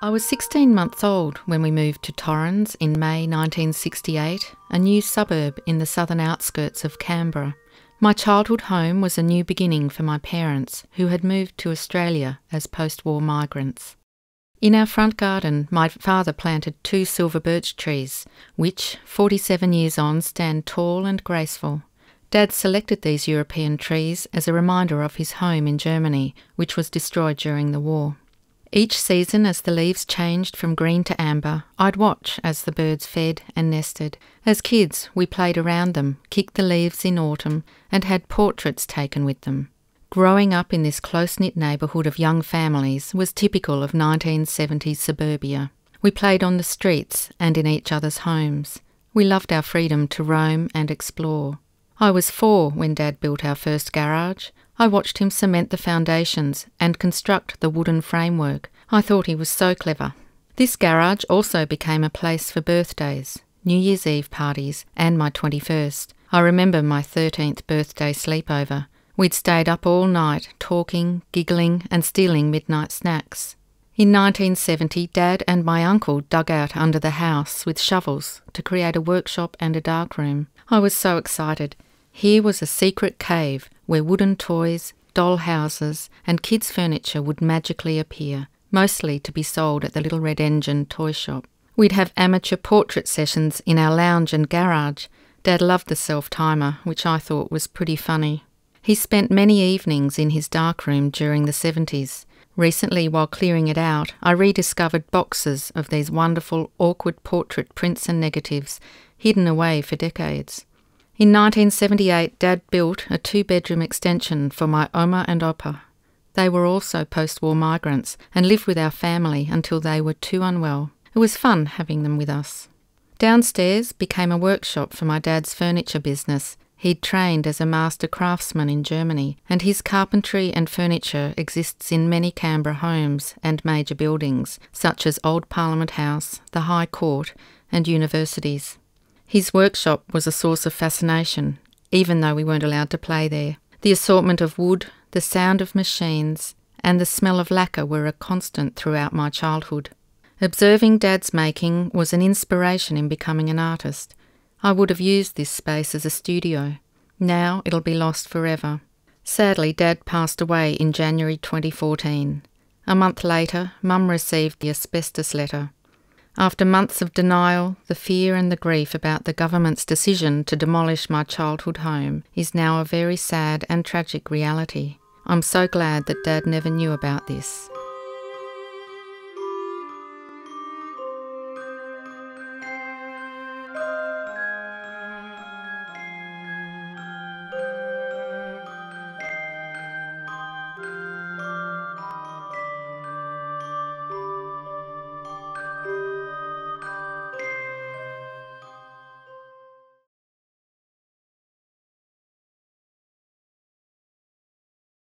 I was 16 months old when we moved to Torrens in May 1968, a new suburb in the southern outskirts of Canberra. My childhood home was a new beginning for my parents, who had moved to Australia as post-war migrants. In our front garden, my father planted 2 silver birch trees, which, 47 years on, stand tall and graceful. Dad selected these European trees as a reminder of his home in Germany, which was destroyed during the war. Each season, as the leaves changed from green to amber, I'd watch as the birds fed and nested. As kids, we played around them, kicked the leaves in autumn, and had portraits taken with them. Growing up in this close-knit neighbourhood of young families was typical of 1970s suburbia. We played on the streets and in each other's homes. We loved our freedom to roam and explore. I was 4 when Dad built our first garage. I watched him cement the foundations and construct the wooden framework. I thought he was so clever. This garage also became a place for birthdays, New Year's Eve parties, and my 21st. I remember my 13th birthday sleepover. We'd stayed up all night, talking, giggling, and stealing midnight snacks. In 1970, Dad and my uncle dug out under the house with shovels to create a workshop and a darkroom. I was so excited. Here was a secret cave where wooden toys, doll houses and kids' furniture would magically appear, mostly to be sold at the Little Red Engine toy shop. We'd have amateur portrait sessions in our lounge and garage. Dad loved the self-timer, which I thought was pretty funny. He spent many evenings in his darkroom during the 70s. Recently, while clearing it out, I rediscovered boxes of these wonderful, awkward portrait prints and negatives, hidden away for decades. In 1978, Dad built a 2-bedroom extension for my Oma and Opa. They were also post-war migrants and lived with our family until they were too unwell. It was fun having them with us. Downstairs became a workshop for my dad's furniture business. He'd trained as a master craftsman in Germany, and his carpentry and furniture exists in many Canberra homes and major buildings, such as Old Parliament House, the High Court, and universities. His workshop was a source of fascination, even though we weren't allowed to play there. The assortment of wood, the sound of machines, and the smell of lacquer were a constant throughout my childhood. Observing Dad's making was an inspiration in becoming an artist. I would have used this space as a studio. Now it'll be lost forever. Sadly, Dad passed away in January 2014. A month later, Mum received the asbestos letter. After months of denial, the fear and the grief about the government's decision to demolish my childhood home is now a very sad and tragic reality. I'm so glad that Dad never knew about this.